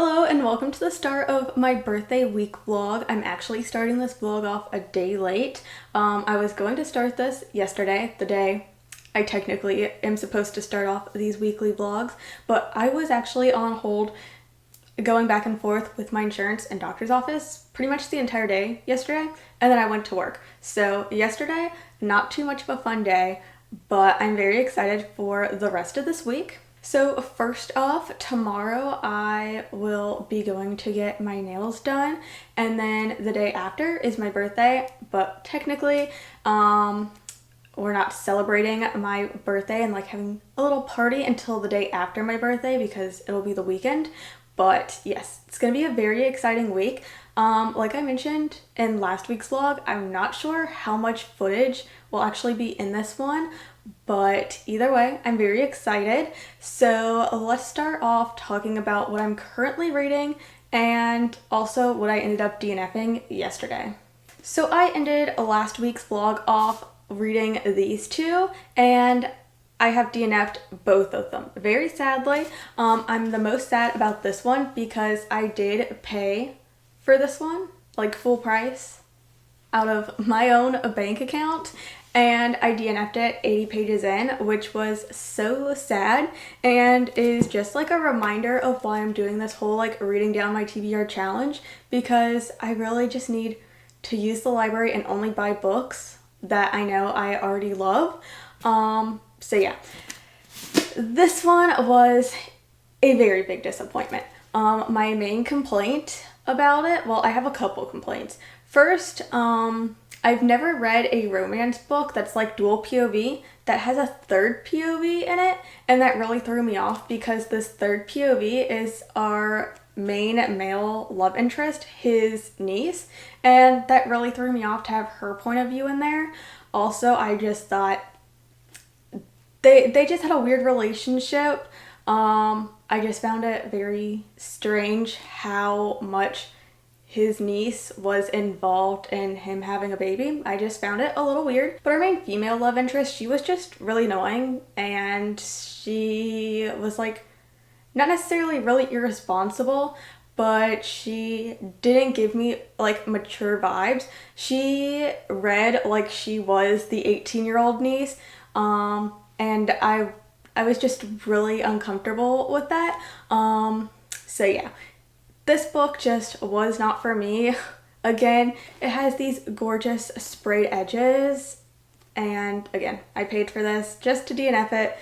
Hello and welcome to the start of my birthday week vlog. I'm actually starting this vlog off a day late. I was going to start this yesterday, the day I technically am supposed to start off these weekly vlogs, but I was actually on hold going back and forth with my insurance and doctor's office pretty much the entire day yesterday, and then I went to work. So yesterday, not too much of a fun day, but I'm very excited for the rest of this week. So first off, tomorrow I will be going to get my nails done, and then the day after is my birthday, but technically we're not celebrating my birthday and like having a little party until the day after my birthday because it'll be the weekend. But yes, it's gonna be a very exciting week. Like I mentioned in last week's vlog, I'm not sure how much footage will actually be in this one, but either way, I'm very excited. So let's start off talking about what I'm currently reading and also what I ended up DNFing yesterday. So I ended last week's vlog off reading these two, and I have DNF'd both of them, very sadly. I'm the most sad about this one because I did pay for this one, like full price, out of my own bank account, and I DNF'd it 80 pages in, which was so sad and is just like a reminder of why I'm doing this whole like reading down my TBR challenge, because I really just need to use the library and only buy books that I know I already love. So yeah, this one was a very big disappointment. My main complaint about it, well, I have a couple complaints. First, I've never read a romance book that's like dual POV that has a third POV in it, and that really threw me off because this third POV is our main male love interest, his niece, and that really threw me off to have her point of view in there. Also, I just thought they just had a weird relationship. I just found it very strange how much his niece was involved in him having a baby. I just found it a little weird. But our main female love interest, she was just really annoying, and she was like not necessarily really irresponsible, but she didn't give me like mature vibes. She read like she was the 18-year-old niece, and I was just really uncomfortable with that. So yeah, this book just was not for me. Again, it has these gorgeous sprayed edges, and again, I paid for this just to DNF it,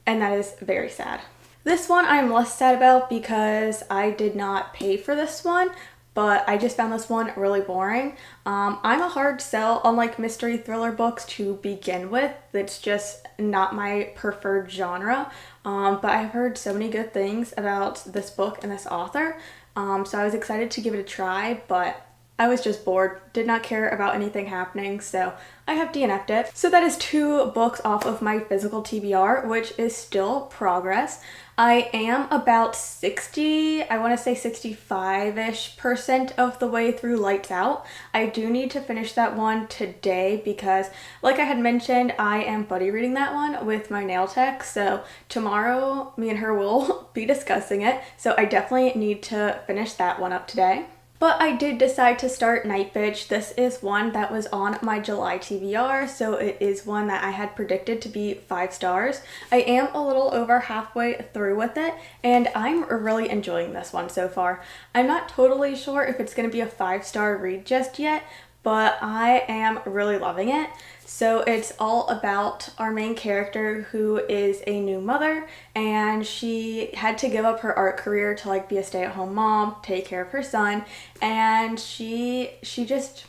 and that is very sad. This one I'm less sad about because I did not pay for this one, but I just found this one really boring. I'm a hard sell on like mystery thriller books to begin with. It's just not my preferred genre, but I've heard so many good things about this book and this author, so I was excited to give it a try, but I was just bored, did not care about anything happening, so I have DNF'd it. So that is 2 books off of my physical TBR, which is still progress. I am about 60, I want to say 65-ish% of the way through Lights Out. I do need to finish that one today because, like I had mentioned, I am buddy reading that one with my nail tech, so tomorrow me and her will be discussing it, so I definitely need to finish that one up today. But I did decide to start Night Bitch. This is one that was on my July TBR, so it is one that I had predicted to be 5 stars. I am a little over halfway through with it, and I'm really enjoying this one so far. I'm not totally sure if it's going to be a 5-star read just yet, but I am really loving it. So it's all about our main character who is a new mother, and she had to give up her art career to like be a stay-at-home mom, take care of her son, and she just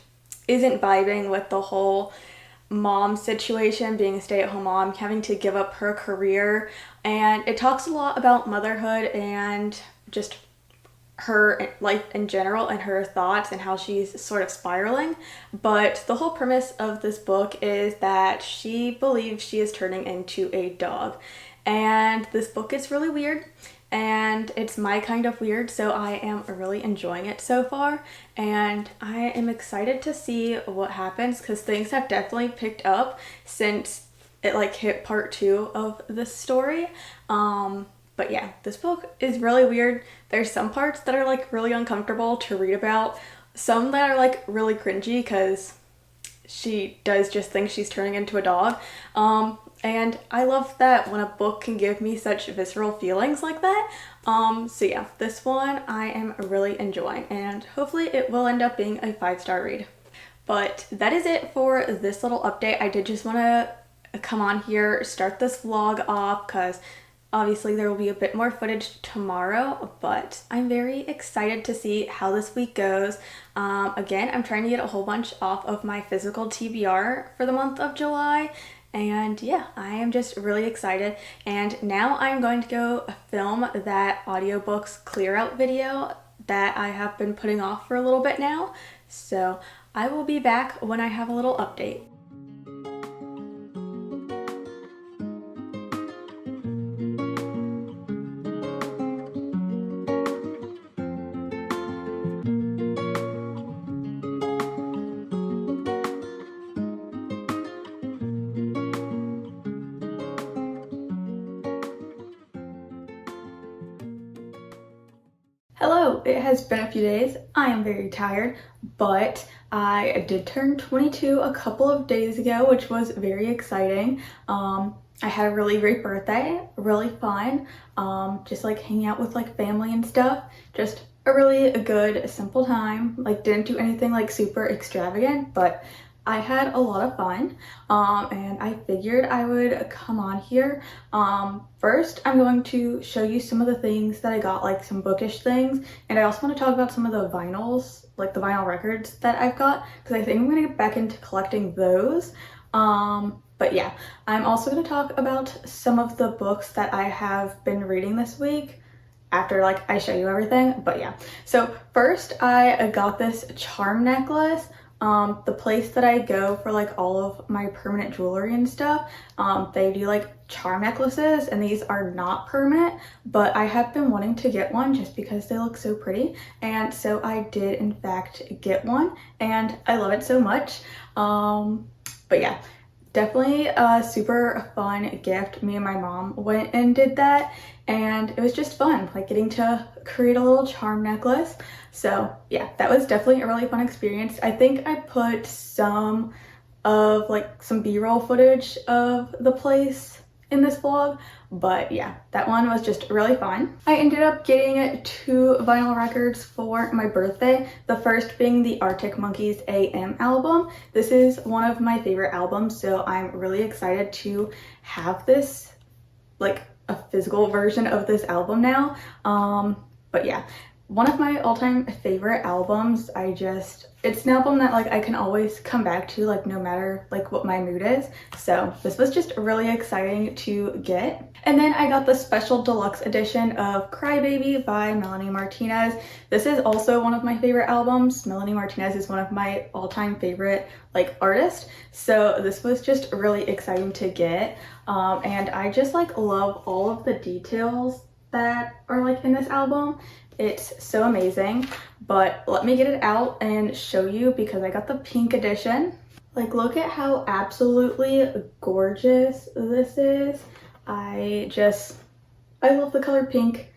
isn't vibing with the whole mom situation, being a stay-at-home mom, having to give up her career. And it talks a lot about motherhood and just her life in general and her thoughts and how she's sort of spiraling. But the whole premise of this book is that she believes she is turning into a dog, and this book is really weird and it's my kind of weird, so I am really enjoying it so far, and I am excited to see what happens because things have definitely picked up since it like hit part 2 of the story. But yeah, this book is really weird. There's some parts that are like really uncomfortable to read about, some that are like really cringy because she does just think she's turning into a dog. And I love that when a book can give me such visceral feelings like that. So yeah, this one I am really enjoying, and hopefully it will end up being a 5-star read. But that is it for this little update. I did just want to come on here, start this vlog off, because obviously there will be a bit more footage tomorrow, but I'm very excited to see how this week goes. Again, I'm trying to get a whole bunch off of my physical TBR for the month of July, and yeah, I am just really excited. And now I'm going to go film that audiobooks clear out video that I have been putting off for a little bit now. So I will be back when I have a little update. Hello, it has been a few days. I am very tired, but I did turn 22 a couple of days ago, which was very exciting. I had a really great birthday, really fun, just like hanging out with like family and stuff. Just a really good, simple time. Like didn't do anything like super extravagant, but I had a lot of fun, and I figured I would come on here. First, I'm going to show you some of the things that I got, like some bookish things, and I also want to talk about some of the vinyls, like the vinyl records that I've got, because I think I'm going to get back into collecting those. But yeah, I'm also going to talk about some of the books that I have been reading this week after like I show you everything. But yeah, so first I got this charm necklace. The place that I go for like all of my permanent jewelry and stuff, they do like charm necklaces, and these are not permanent, but I have been wanting to get one just because they look so pretty, and so I did in fact get one, and I love it so much. But yeah, definitely a super fun gift. Me and my mom went and did that, and it was just fun, like getting to create a little charm necklace. So yeah, that was definitely a really fun experience. I think I put some of like some B-roll footage of the place in this vlog, but yeah, that one was just really fun. I ended up getting 2 vinyl records for my birthday, the first being the Arctic Monkeys AM album. This is one of my favorite albums, so I'm really excited to have this, like a physical version of this album now. But yeah, one of my all-time favorite albums. It's an album that like I can always come back to, like no matter like what my mood is. So this was just really exciting to get. And then I got the special deluxe edition of Crybaby by Melanie Martinez. This is also one of my favorite albums. Melanie Martinez is one of my all-time favorite like artists. So this was just really exciting to get. And I just like love all of the details that are like in this album. It's so amazing, but let me get it out and show you because I got the pink edition. Like look at how absolutely gorgeous this is. I love the color pink,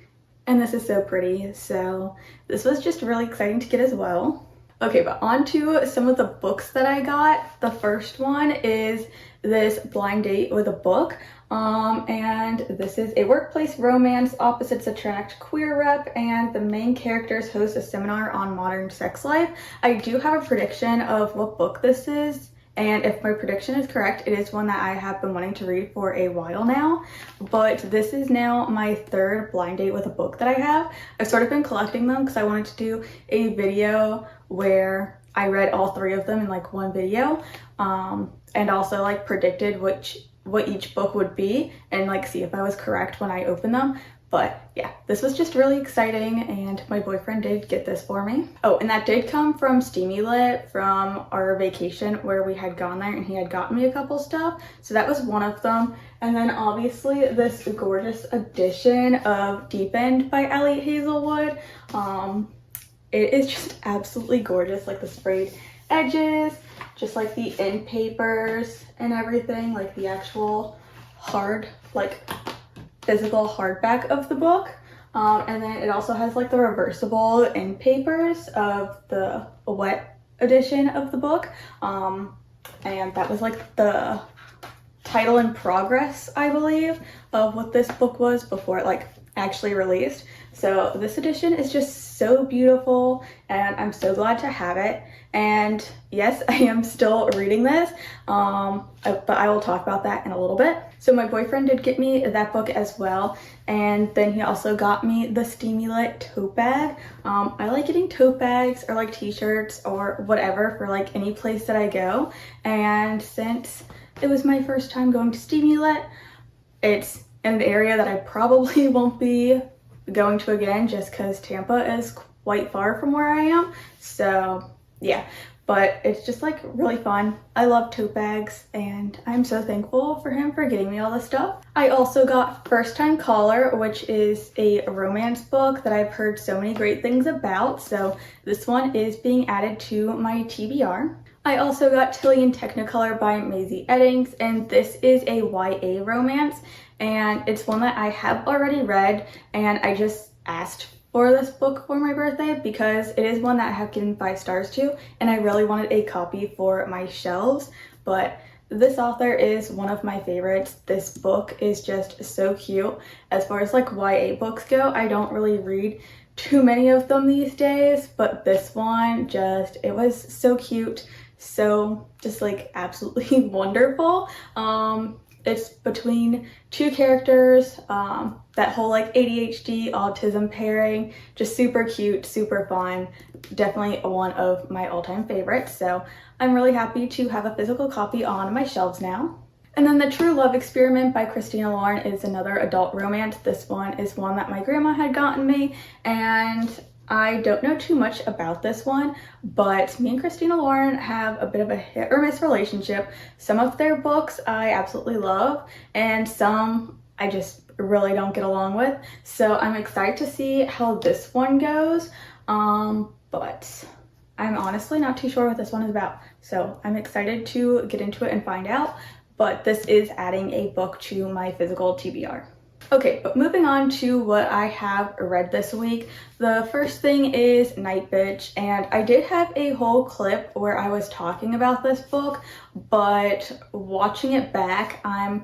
and this is so pretty. So this was just really exciting to get as well. Okay, but on to some of the books that I got. The first one is this Blind Date with a Book. And this is a workplace romance, opposites attract queer rep, and the main characters host a seminar on modern sex life. I do have a prediction of what book this is, and if my prediction is correct, it is one that I have been wanting to read for a while now. But this is now my 3rd blind date with a book that I have. I've sort of been collecting them because I wanted to do a video where I read all 3 of them in like one video, and also like predicted what each book would be and like see if I was correct when I opened them. But yeah, this was just really exciting, and my boyfriend did get this for me. Oh, and that did come from Steamy Lit from our vacation where we had gone there, and he had gotten me a couple stuff. So that was one of them. And then obviously this gorgeous edition of Deep End by Allie Hazelwood. It is just absolutely gorgeous, like the sprayed edges, just like the end papers and everything, like the actual hard like physical hardback of the book. And then it also has like the reversible end papers of the wet edition of the book. And that was like the title in progress, I believe, of what this book was before it like actually released. So this edition is just so beautiful and I'm so glad to have it. And yes, I am still reading this, but I will talk about that in a little bit. So my boyfriend did get me that book as well, and then he also got me the Steamy Lit tote bag. I like getting tote bags or like t-shirts or whatever for like any place that I go, and since it was my first time going to Steamy Lit, it's in an area that I probably won't be going to again just because Tampa is quite far from where I am. So yeah, but it's just like really fun. I love tote bags and I'm so thankful for him for getting me all this stuff. I also got First Time Caller, which is a romance book that I've heard so many great things about. So this one is being added to my TBR. I also got Tilly in Technicolor by Maisie Eddings, and this is a YA romance, and it's one that I have already read, and I just asked for this book for my birthday because it is one that I have given 5 stars to, and I really wanted a copy for my shelves. But this author is one of my favorites. This book is just so cute. As far as like YA books go, I don't really read too many of them these days, but this one just, it was so cute, so just like absolutely wonderful. It's between 2 characters, that whole like ADHD autism pairing, just super cute, super fun, definitely one of my all-time favorites. So I'm really happy to have a physical copy on my shelves now. And then The True Love Experiment by Christina Lauren is another adult romance. This one is one that my grandma had gotten me, and I don't know too much about this one, but me and Christina Lauren have a bit of a hit or miss relationship. Some of their books I absolutely love, and some I just really don't get along with. So I'm excited to see how this one goes, but I'm honestly not too sure what this one is about. So I'm excited to get into it and find out, but this is adding a book to my physical TBR. Okay, but moving on to what I have read this week. The first thing is Night Bitch, and I did have a whole clip where I was talking about this book, but watching it back, I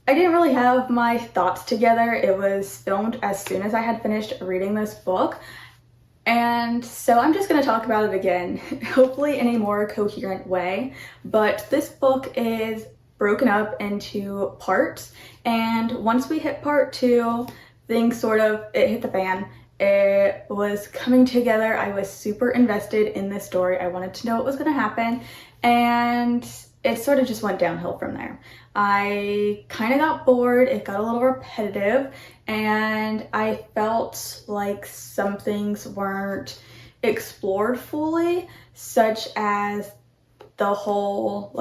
didn't really have my thoughts together. It was filmed as soon as I had finished reading this book, and so I'm just going to talk about it again, hopefully in a more coherent way. But this book is broken up into parts, and once we hit part 2, things it hit the fan. It was coming together. I was super invested in this story. I wanted to know what was going to happen, and it sort of just went downhill from there. I kind of got bored. It got a little repetitive, and I felt like some things weren't explored fully, such as the whole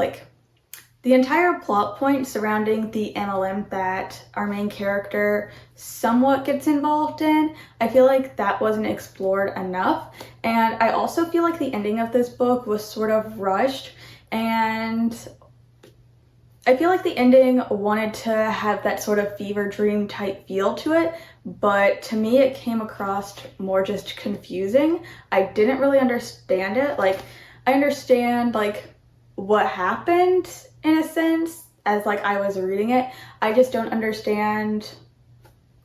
the entire plot point surrounding the MLM that our main character somewhat gets involved in. I feel like that wasn't explored enough, and I also feel like the ending of this book was sort of rushed, and I feel like the ending wanted to have that sort of fever dream type feel to it, but to me it came across more just confusing. I didn't really understand it. I understand what happened in a sense as I was reading it. I just don't understand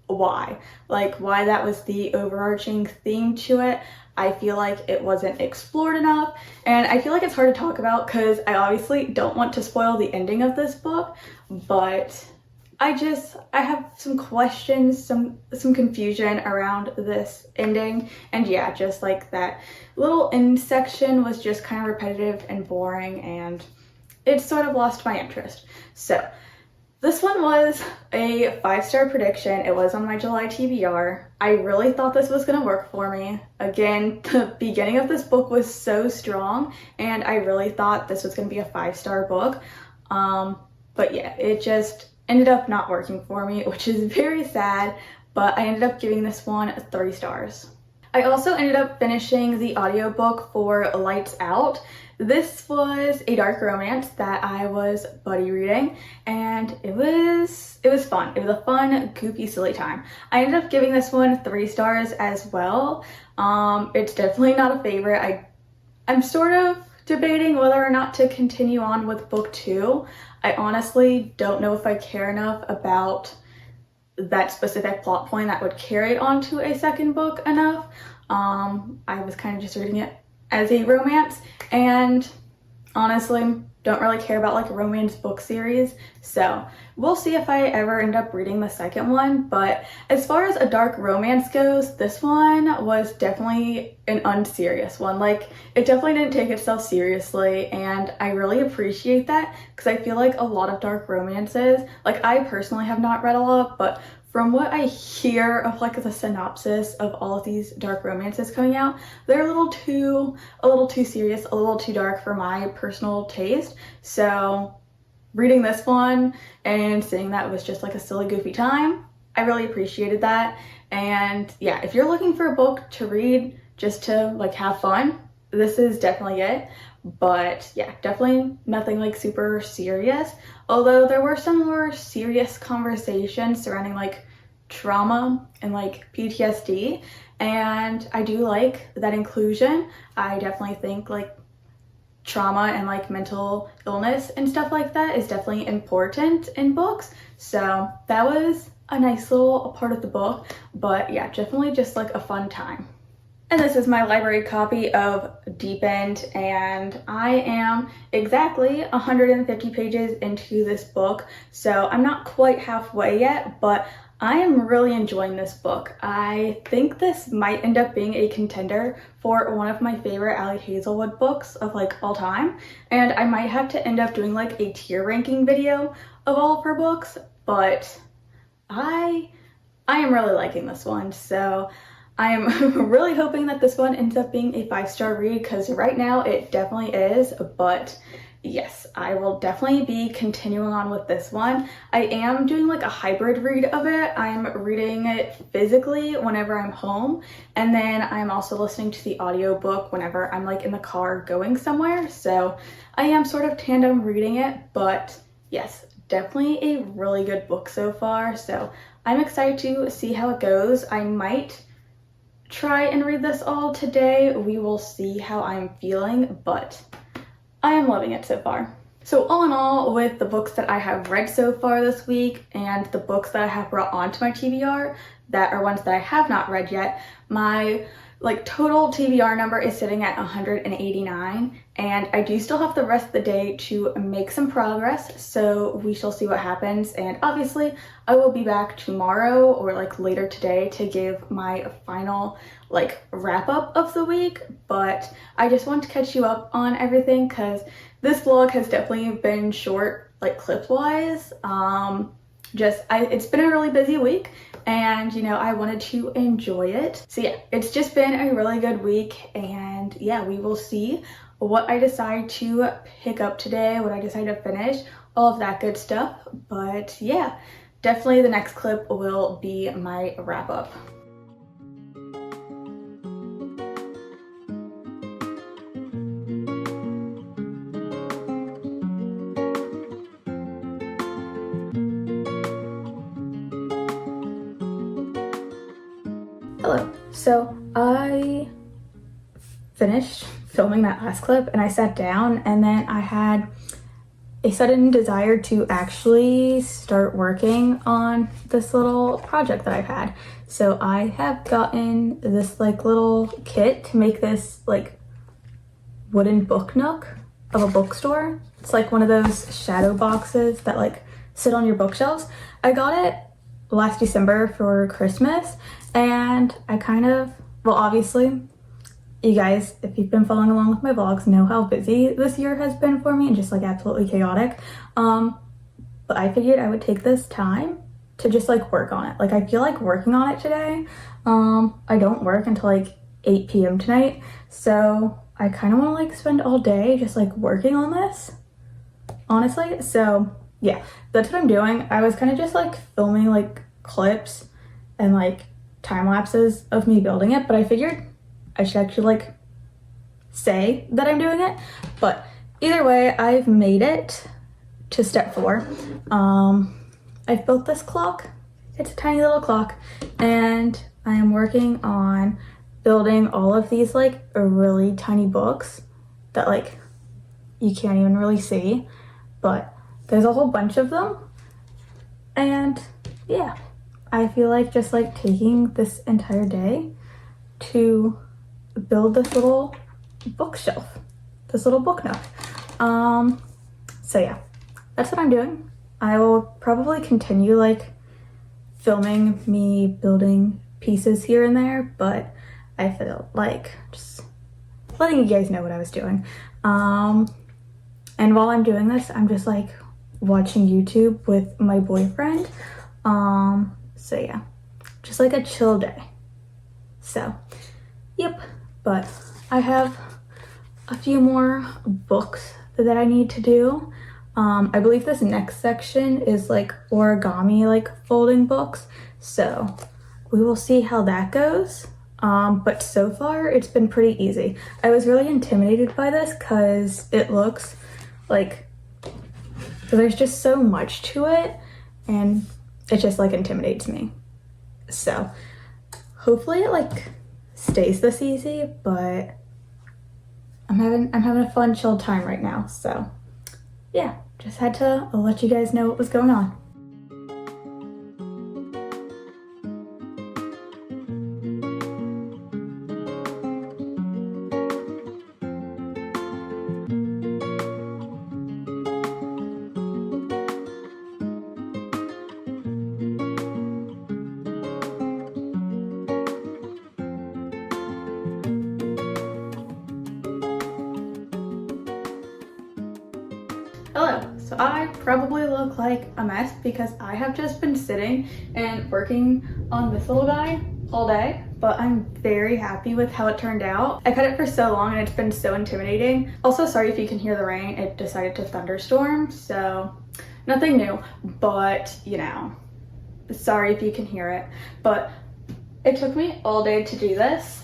why that was the overarching theme to it. I feel like it wasn't explored enough, and I feel like it's hard to talk about because I obviously don't want to spoil the ending of this book, but I have some questions, some confusion around this ending, and yeah, just that little end section was just kind of repetitive and boring, and it sort of lost my interest. So this one was a 5-star prediction. It was on my July TBR. I really thought this was going to work for me. Again, the beginning of this book was so strong, and I really thought this was going to be a 5-star book. But yeah, it just ended up not working for me, which is very sad, but I ended up giving this one 3 stars. I also ended up finishing the audiobook for Lights Out. This was a dark romance that I was buddy reading, and it was fun. It was a fun, goofy, silly time. I ended up giving this one 3 stars as well. It's definitely not a favorite. I'm sort of debating whether or not to continue on with book 2. I honestly don't know if I care enough about that specific plot point that would carry it on to a second book enough. I was kind of just reading it as a romance, and honestly don't really care about like a romance book series, so we'll see if I ever end up reading the second one. But as far as a dark romance goes, this one was definitely an unserious one. Like, it definitely didn't take itself seriously, and I really appreciate that, because I feel like a lot of dark romances, like, I personally have not read a lot, but from what I hear of like the synopsis of all of these dark romances coming out, they're a little too serious, a little too dark for my personal taste. So reading this one and seeing that it was just like a silly, goofy time, I really appreciated that. And yeah, if you're looking for a book to read just to like have fun, this is definitely it. But yeah, definitely nothing like super serious, although there were some more serious conversations surrounding like trauma and like PTSD, and I do like that inclusion. I definitely think like trauma and like mental illness and stuff like that is definitely important in books, so that was a nice little part of the book. But yeah, definitely just like a fun time. And this is my library copy of Deep End, and I am exactly 150 pages into this book, so I'm not quite halfway yet, but I am really enjoying this book. I think this might end up being a contender for one of my favorite Ali Hazelwood books of like all time, and I might have to end up doing like a tier ranking video of all of her books, but I am really liking this one, so I'm really hoping that this one ends up being a 5-star read, because right now it definitely is. But yes, I will definitely be continuing on with this one. I am doing like a hybrid read of it. I'm reading it physically whenever I'm home, and then I'm also listening to the audiobook whenever I'm like in the car going somewhere. So I am sort of tandem reading it, but yes, definitely a really good book so far. So I'm excited to see how it goes. I might try and read this all today. We will see how I'm feeling, but I am loving it so far. So all in all, with the books that I have read so far this week and the books that I have brought onto my TBR that are ones that I have not read yet, my like total TBR number is sitting at 189, and I do still have the rest of the day to make some progress, so we shall see what happens. And obviously I will be back tomorrow or like later today to give my final like wrap up of the week, but I just want to catch you up on everything, because this vlog has definitely been short like clip wise. It's been a really busy week, and you know, I wanted to enjoy it. So yeah, it's just been a really good week, and yeah, we will see what I decide to pick up today, what I decide to finish, all of that good stuff. But yeah, definitely the next clip will be my wrap up. Hello. So I finished filming that last clip and I sat down, and then I had a sudden desire to actually start working on this little project that I've had. So I have gotten this like little kit to make this like wooden book nook of a bookstore. It's like one of those shadow boxes that like sit on your bookshelves. I got it last December for Christmas, and I kind of, well, obviously you guys, if you've been following along with my vlogs, know how busy this year has been for me and just like absolutely chaotic. But I figured I would take this time to just like work on it. Like, I feel like working on it today. I don't work until like 8 p.m. tonight, so I kind of want to like spend all day just like working on this, honestly. So yeah, that's what I'm doing. I was kind of just like filming like clips and like time lapses of me building it, but I figured I should actually like say that I'm doing it. But either way, I've made it to step 4. I've built this clock. It's a tiny little clock, and I am working on building all of these like really tiny books that like you can't even really see, but there's a whole bunch of them. And yeah, I feel like just like taking this entire day to build this little bookshelf, this little book nook. So yeah, that's what I'm doing. I will probably continue like filming me building pieces here and there, but I feel like just letting you guys know what I was doing. And while I'm doing this, I'm just like watching YouTube with my boyfriend. So yeah, just like a chill day. So, yep, but I have a few more books that I need to do. I believe this next section is like origami, like folding books. So we will see how that goes. But so far it's been pretty easy. I was really intimidated by this because it looks like there's just so much to it, and it just like intimidates me. So hopefully it like stays this easy, but I'm having a fun chill time right now. So yeah, just had to let you guys know what was going on. Hello, so I probably look like a mess because I have just been sitting and working on this little guy all day, but I'm very happy with how it turned out. I cut it for so long and it's been so intimidating. Also, sorry if you can hear the rain. It decided to thunderstorm, so nothing new, but you know, sorry if you can hear it. But it took me all day to do this.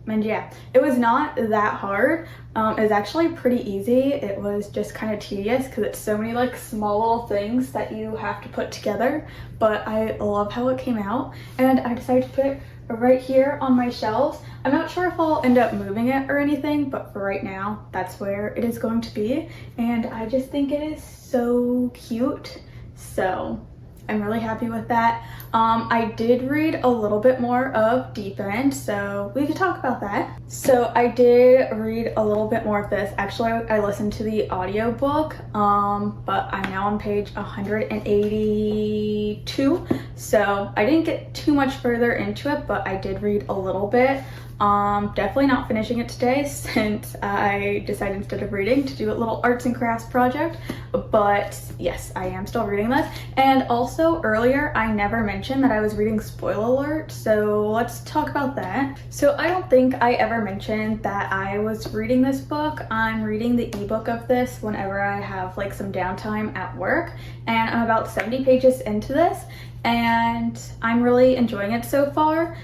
And yeah, it was not that hard. It was actually pretty easy. It was just kind of tedious because it's so many like small little things that you have to put together, but I love how it came out, and I decided to put it right here on my shelves. I'm not sure if I'll end up moving it or anything, but for right now, that's where it is going to be, and I just think it is so cute. So I'm really happy with that. I did read a little bit more of DNFing, so we could talk about that. So I did read a little bit more of this. Actually, I listened to the audiobook, but I'm now on page 182. So I didn't get too much further into it, but I did read a little bit. Definitely not finishing it today since I decided instead of reading to do a little arts and crafts project, but yes, I am still reading this. And also earlier I never mentioned that I was reading Spoiler Alert, so let's talk about that. So I don't think I ever mentioned that I was reading this book. I'm reading the ebook of this whenever I have like some downtime at work, and I'm about 70 pages into this and I'm really enjoying it so far.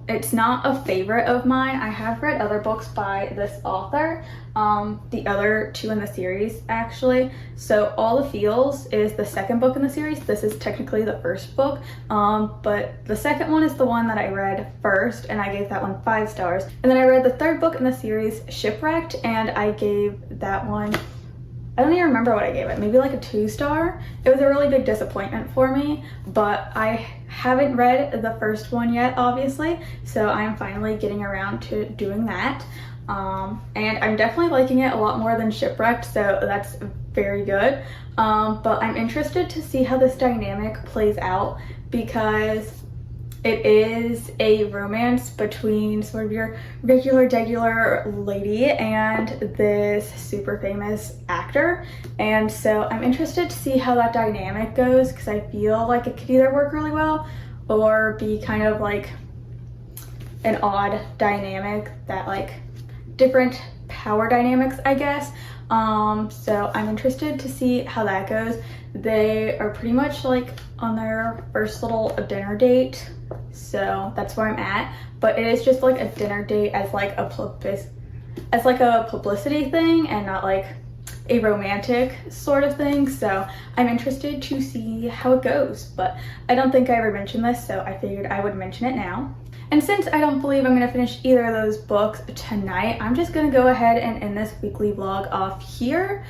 It's not a favorite of mine. I have read other books by this author, the other two in the series actually. So All the Feels is the second book in the series. This is technically the first book, but the second one is the one that I read first, and I gave that one 5 stars. And then I read the third book in the series, Shipwrecked, and I gave that one, I don't even remember what I gave it, maybe like a 2-star. It was a really big disappointment for me, but I haven't read the first one yet, obviously, so I'm finally getting around to doing that. And I'm definitely liking it a lot more than Shipwrecked, so that's very good. But I'm interested to see how this dynamic plays out, because it is a romance between sort of your regular lady and this super famous actor. And so I'm interested to see how that dynamic goes, because I feel like it could either work really well or be kind of like an odd dynamic that like different power dynamics, I guess. So I'm interested to see how that goes. They are pretty much like on their first little dinner date, so that's where I'm at. But it is just like a dinner date as like a publicity thing and not like a romantic sort of thing. So I'm interested to see how it goes, but I don't think I ever mentioned this, so I figured I would mention it now. And since I don't believe I'm going to finish either of those books tonight, I'm just going to go ahead and end this weekly vlog off here.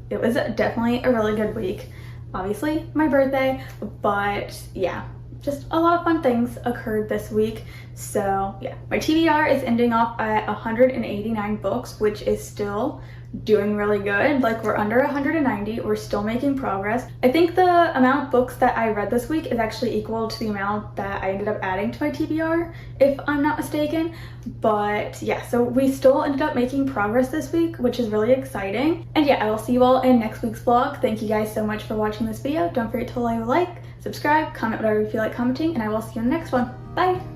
It was definitely a really good week. Obviously, my birthday, but yeah, just a lot of fun things occurred this week. So yeah, my TBR is ending off at 189 books, which is still doing really good. Like, we're under 190, we're still making progress. I think the amount of books that I read this week is actually equal to the amount that I ended up adding to my TBR, if I'm not mistaken. But yeah, so we still ended up making progress this week, which is really exciting. And yeah, I will see you all in next week's vlog. Thank you guys so much for watching this video. Don't forget to leave a like, subscribe, comment whatever you feel like commenting, and I will see you in the next one. Bye!